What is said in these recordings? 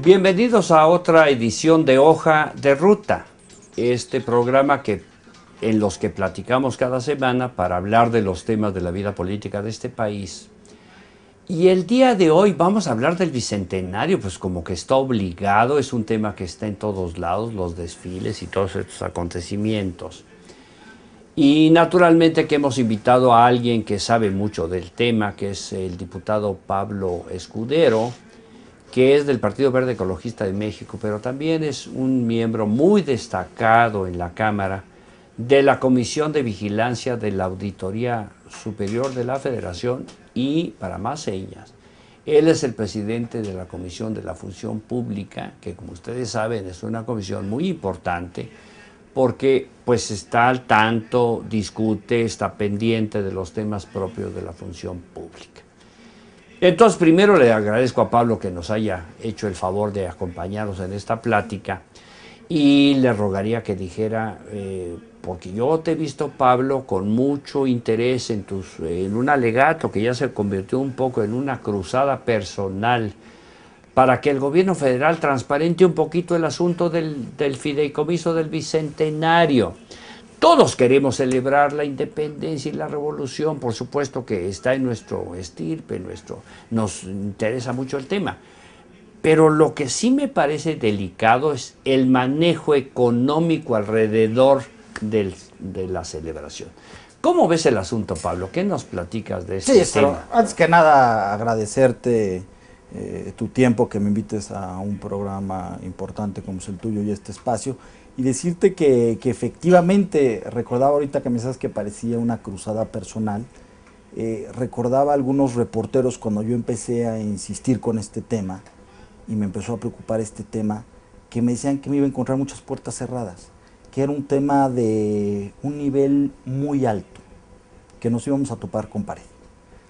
Bienvenidos a otra edición de Hoja de Ruta, este programa en los que platicamos cada semana para hablar de los temas de la vida política de este país. Y el día de hoy vamos a hablar del Bicentenario, pues como que está obligado, es un tema que está en todos lados, los desfiles y todos estos acontecimientos. Y naturalmente que hemos invitado a alguien que sabe mucho del tema, que es el diputado Pablo Escudero, que es del Partido Verde Ecologista de México, pero también es un miembro muy destacado en la Cámara de la Comisión de Vigilancia de la Auditoría Superior de la Federación y, para más señas, él es el presidente de la Comisión de la Función Pública, que como ustedes saben es una comisión muy importante porque pues está al tanto, discute, está pendiente de los temas propios de la función pública. Entonces, primero le agradezco a Pablo que nos haya hecho el favor de acompañarnos en esta plática y le rogaría que dijera, porque yo te he visto, Pablo, con mucho interés en un alegato que ya se convirtió un poco en una cruzada personal para que el gobierno federal transparente un poquito el asunto del fideicomiso del Bicentenario. Todos queremos celebrar la independencia y la revolución, por supuesto que está en nuestro estirpe, nos interesa mucho el tema. Pero lo que sí me parece delicado es el manejo económico alrededor de la celebración. ¿Cómo ves el asunto, Pablo? ¿Qué nos platicas de este tema? Antes que nada, agradecerte tu tiempo, que me invites a un programa importante como es el tuyo y este espacio, y decirte que efectivamente, recordaba ahorita que me decías que parecía una cruzada personal, recordaba a algunos reporteros cuando yo empecé a insistir con este tema, y me empezó a preocupar este tema, que me decían que me iba a encontrar muchas puertas cerradas, que era un tema de un nivel muy alto, que nos íbamos a topar con pared,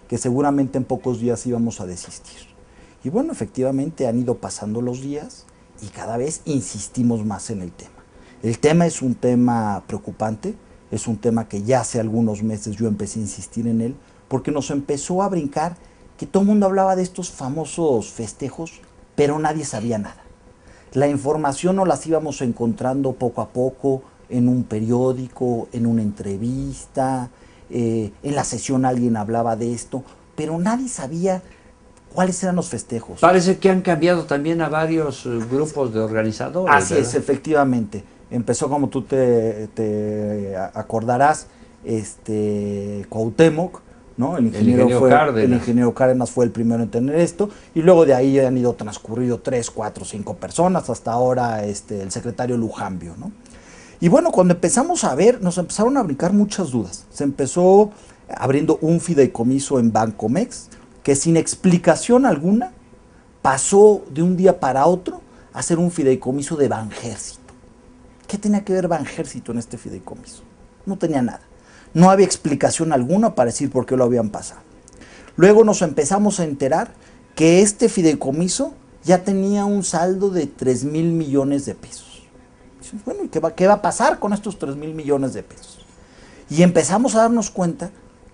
que seguramente en pocos días íbamos a desistir. Y bueno, efectivamente han ido pasando los días y cada vez insistimos más en el tema. El tema es un tema preocupante, es un tema que ya hace algunos meses yo empecé a insistir en él, porque nos empezó a brincar que todo el mundo hablaba de estos famosos festejos, pero nadie sabía nada. La información nos las íbamos encontrando poco a poco en un periódico, en una entrevista, en la sesión alguien hablaba de esto, pero nadie sabía cuáles eran los festejos. Parece que han cambiado también a varios grupos de organizadores. Así ¿verdad? es, efectivamente. Empezó, como tú te acordarás, Cuauhtémoc, ¿no? El ingeniero Cárdenas fue el primero en tener esto, y luego de ahí han ido transcurrido 3, 4, 5 personas, hasta ahora el secretario Lujambio, ¿no? Y bueno, cuando empezamos a ver, nos empezaron a brincar muchas dudas. Se empezó abriendo un fideicomiso en Bancomext, que sin explicación alguna pasó de un día para otro a ser un fideicomiso de Banjército. ¿Qué tenía que ver Banjército en este fideicomiso? No tenía nada. No había explicación alguna para decir por qué lo habían pasado. Luego nos empezamos a enterar que este fideicomiso ya tenía un saldo de 3,000 millones de pesos. Bueno, ¿y qué va a pasar con estos 3,000 millones de pesos? Y empezamos a darnos cuenta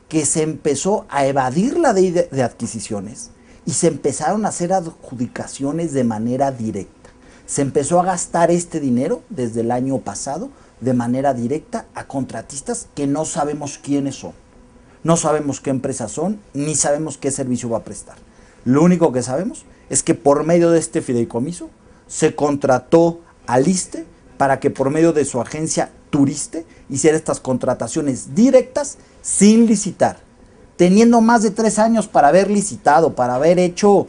que se empezó a evadir la ley de adquisiciones y se empezaron a hacer adjudicaciones de manera directa. Se empezó a gastar este dinero desde el año pasado de manera directa a contratistas que no sabemos quiénes son. No sabemos qué empresas son, ni sabemos qué servicio va a prestar. Lo único que sabemos es que por medio de este fideicomiso se contrató al ISSSTE para que por medio de su agencia Turiste hiciera estas contrataciones directas sin licitar, teniendo más de 3 años para haber licitado, para haber hecho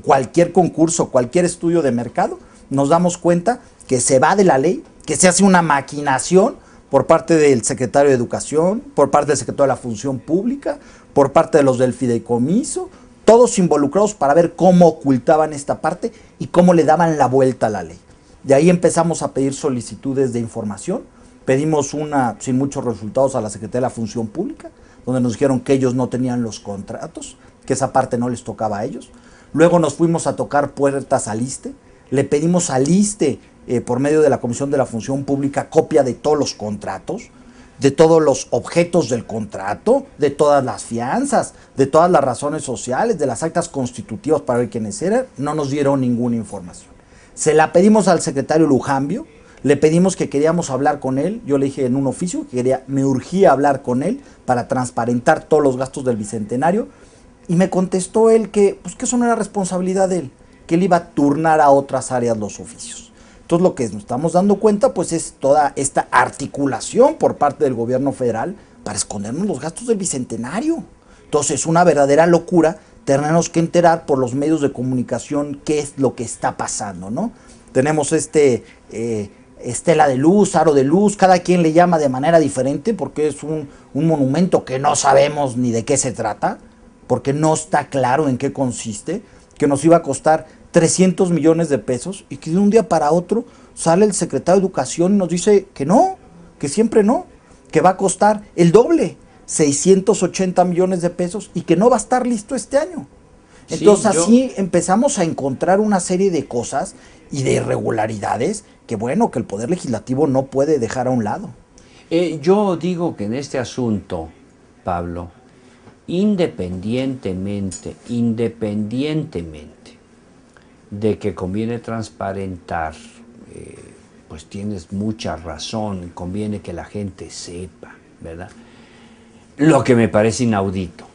cualquier concurso, cualquier estudio de mercado. Nos damos cuenta que se va de la ley, que se hace una maquinación por parte del secretario de Educación, por parte del secretario de la Función Pública, por parte de los del fideicomiso, todos involucrados para ver cómo ocultaban esta parte y cómo le daban la vuelta a la ley. De ahí empezamos a pedir solicitudes de información, pedimos una sin muchos resultados a la Secretaría de la Función Pública, donde nos dijeron que ellos no tenían los contratos, que esa parte no les tocaba a ellos. Luego nos fuimos a tocar puertas al ISSSTE, le pedimos al ISSSTE por medio de la Comisión de la Función Pública copia de todos los contratos. de todos los objetos del contrato, de todas las fianzas, de todas las razones sociales, de las actas constitutivas para ver quiénes eran. No nos dieron ninguna información. Se la pedimos al secretario Lujambio, le pedimos que queríamos hablar con él. Yo le dije en un oficio que me urgía hablar con él para transparentar todos los gastos del Bicentenario. Y me contestó él que, pues, que eso no era responsabilidad de él, que él iba a turnar a otras áreas los oficios. Entonces lo que nos estamos dando cuenta pues es toda esta articulación por parte del gobierno federal para escondernos los gastos del Bicentenario. Entonces es una verdadera locura tenernos que enterar por los medios de comunicación qué es lo que está pasando, ¿no? Tenemos estela de luz, aro de luz, cada quien le llama de manera diferente porque es un monumento que no sabemos ni de qué se trata, porque no está claro en qué consiste, que nos iba a costar 300 millones de pesos y que de un día para otro sale el secretario de Educación y nos dice que no, que siempre no, que va a costar el doble, 680 millones de pesos y que no va a estar listo este año. Entonces así empezamos a encontrar una serie de cosas y de irregularidades que bueno, que el Poder Legislativo no puede dejar a un lado. Yo digo que en este asunto, Pablo, independientemente de que conviene transparentar, pues tienes mucha razón, conviene que la gente sepa, ¿verdad? Lo que me parece inaudito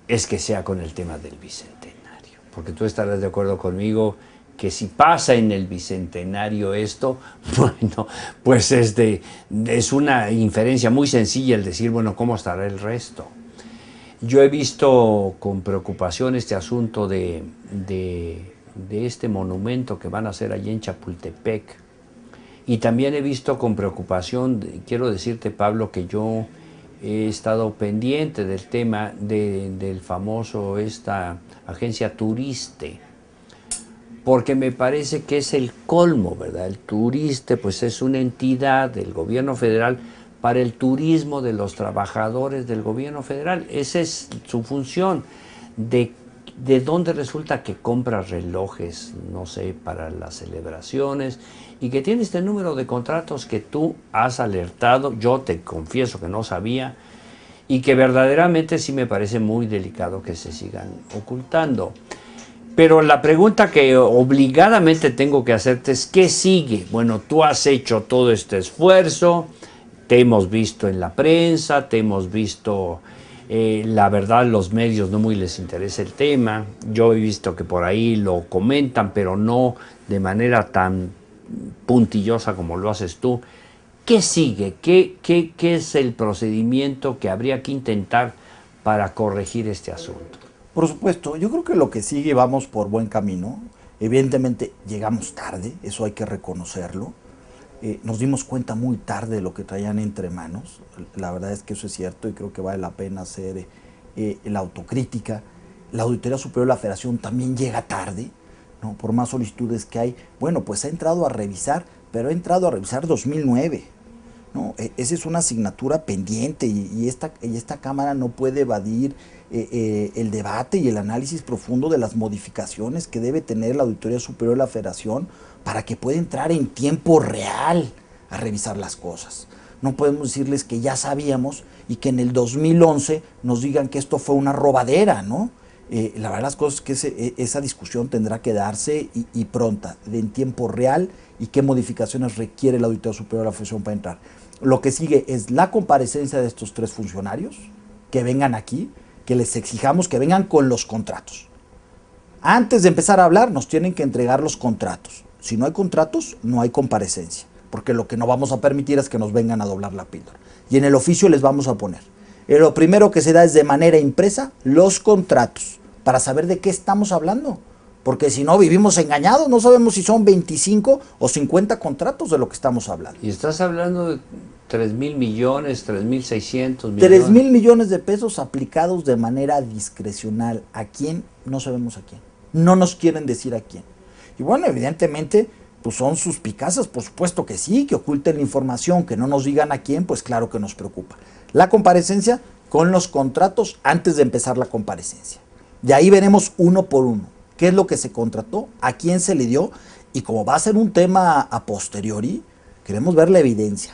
es que sea con el tema del Bicentenario, porque tú estarás de acuerdo conmigo que si pasa en el Bicentenario esto, bueno, pues es una inferencia muy sencilla el decir, bueno, ¿cómo estará el resto? Yo he visto con preocupación este asunto de este monumento que van a hacer allí en Chapultepec. Y también he visto con preocupación, quiero decirte, Pablo, que yo he estado pendiente del tema del famoso, esta agencia Turiste, porque me parece que es el colmo, ¿verdad? El Turiste, pues es una entidad del gobierno federal para el turismo de los trabajadores del gobierno federal. Esa es su función. ¿De dónde resulta que compra relojes, no sé, para las celebraciones y que tiene este número de contratos que tú has alertado? Yo te confieso que no sabía y que verdaderamente sí me parece muy delicado que se sigan ocultando. Pero la pregunta que obligadamente tengo que hacerte es, ¿qué sigue? Bueno, tú has hecho todo este esfuerzo, te hemos visto en la prensa, te hemos visto, la verdad, los medios no muy les interesa el tema. Yo he visto que por ahí lo comentan, pero no de manera tan puntillosa como lo haces tú. ¿Qué sigue? ¿Qué es el procedimiento que habría que intentar para corregir este asunto? Por supuesto, yo creo que lo que sigue, vamos por buen camino. Evidentemente llegamos tarde, eso hay que reconocerlo. Nos dimos cuenta muy tarde de lo que traían entre manos. La verdad es que eso es cierto y creo que vale la pena hacer la autocrítica. La Auditoría Superior de la Federación también llega tarde, ¿no? Por más solicitudes que hay. Bueno, pues ha entrado a revisar, pero ha entrado a revisar 2009. ¿No? Esa es una asignatura pendiente y esta Cámara no puede evadir el debate y el análisis profundo de las modificaciones que debe tener la Auditoría Superior de la Federación para que pueda entrar en tiempo real a revisar las cosas. No podemos decirles que ya sabíamos y que en el 2011 nos digan que esto fue una robadera, ¿no? La verdad las cosas es que esa discusión tendrá que darse y pronta, en tiempo real, y qué modificaciones requiere la Auditoría Superior de la Federación para entrar. Lo que sigue es la comparecencia de estos tres funcionarios, que vengan aquí, que les exijamos que vengan con los contratos. Antes de empezar a hablar, nos tienen que entregar los contratos. Si no hay contratos, no hay comparecencia, porque lo que no vamos a permitir es que nos vengan a doblar la píldora. Y en el oficio les vamos a poner. Lo primero que se da es de manera impresa los contratos, para saber de qué estamos hablando. Porque si no, vivimos engañados, no sabemos si son 25 o 50 contratos de lo que estamos hablando. Y estás hablando de 3,000 millones, 3,600 millones. 3,000 millones de pesos aplicados de manera discrecional. ¿A quién? No sabemos a quién. No nos quieren decir a quién. Y bueno, evidentemente, pues son suspicacias, por supuesto que sí, que oculten la información, que no nos digan a quién, pues claro que nos preocupa. La comparecencia con los contratos antes de empezar la comparecencia. De ahí veremos uno por uno. ¿Qué es lo que se contrató? ¿A quién se le dio? Y como va a ser un tema a posteriori, queremos ver la evidencia.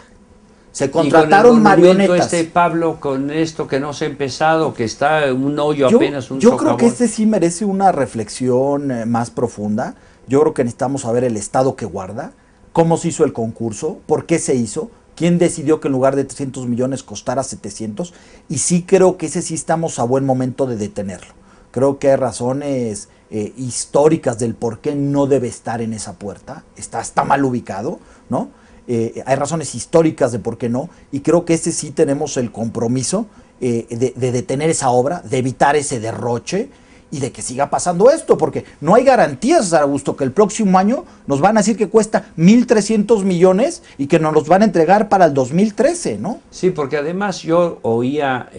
Se contrataron marionetas. Pablo, con esto que no se ha empezado, que está un hoyo apenas, un Yo socavón. creo que este sí merece una reflexión más profunda. Yo creo que necesitamos saber el estado que guarda, cómo se hizo el concurso, por qué se hizo, quién decidió que en lugar de 300 millones costara 700, y sí creo que ese sí estamos a buen momento de detenerlo. Creo que hay razones históricas del por qué no debe estar en esa puerta, está mal ubicado, ¿no? Hay razones históricas de por qué no, y creo que sí tenemos el compromiso de detener esa obra, de evitar ese derroche y de que siga pasando esto, porque no hay garantías, Augusto, que el próximo año nos van a decir que cuesta 1.300 millones y que nos los van a entregar para el 2013, ¿no? Sí, porque además yo oía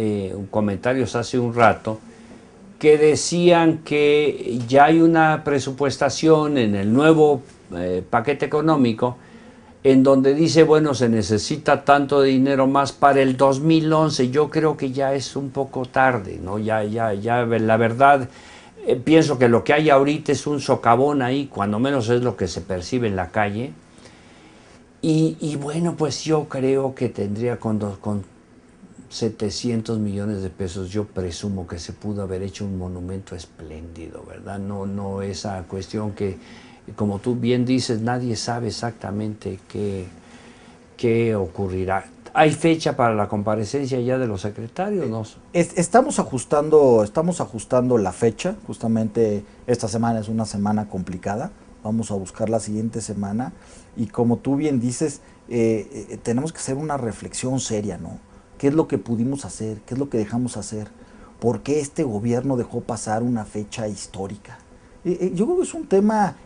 comentarios hace un rato que decían que ya hay una presupuestación en el nuevo paquete económico en donde dice, bueno, se necesita tanto dinero más para el 2011. Yo creo que ya es un poco tarde, ¿no? Ya, la verdad, pienso que lo que hay ahorita es un socavón ahí, cuando menos es lo que se percibe en la calle. Y bueno, pues yo creo que tendría con 700 millones de pesos, yo presumo que se pudo haber hecho un monumento espléndido, ¿verdad? No esa cuestión que, como tú bien dices, nadie sabe exactamente qué ocurrirá. ¿Hay fecha para la comparecencia ya de los secretarios? No. Estamos ajustando la fecha. Justamente esta semana es una semana complicada. Vamos a buscar la siguiente semana. Y como tú bien dices, tenemos que hacer una reflexión seria, ¿no? ¿Qué es lo que pudimos hacer? ¿Qué es lo que dejamos hacer? ¿Por qué este gobierno dejó pasar una fecha histórica? Yo creo que es un tema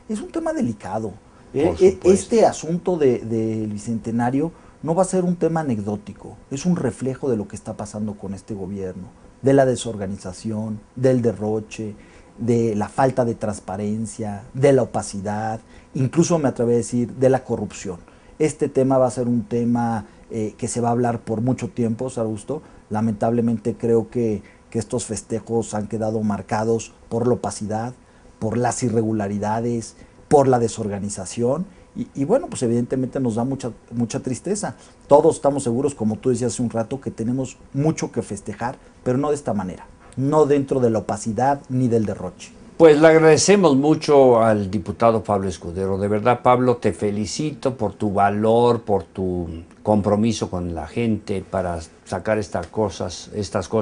delicado. Este asunto del Bicentenario no va a ser un tema anecdótico, es un reflejo de lo que está pasando con este gobierno, de la desorganización, del derroche, de la falta de transparencia, de la opacidad, incluso me atrevo a decir, de la corrupción. Este tema va a ser un tema que se va a hablar por mucho tiempo, Augusto. Lamentablemente creo que estos festejos han quedado marcados por la opacidad, por las irregularidades, por la desorganización y bueno, pues evidentemente nos da mucha tristeza. Todos estamos seguros, como tú decías hace un rato, que tenemos mucho que festejar, pero no de esta manera, no dentro de la opacidad ni del derroche. Pues le agradecemos mucho al diputado Pablo Escudero. De verdad, Pablo, te felicito por tu valor, por tu compromiso con la gente para sacar estas cosas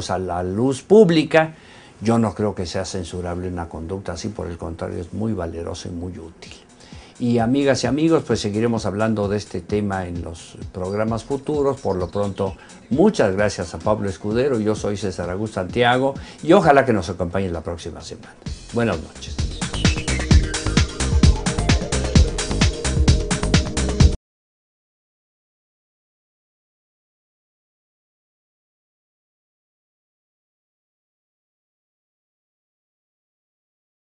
a la luz pública. Yo no creo que sea censurable una conducta así, por el contrario, es muy valerosa y muy útil. Y amigas y amigos, pues seguiremos hablando de este tema en los programas futuros. Por lo pronto, muchas gracias a Pablo Escudero. Yo soy César Augusto Santiago y ojalá que nos acompañe la próxima semana. Buenas noches.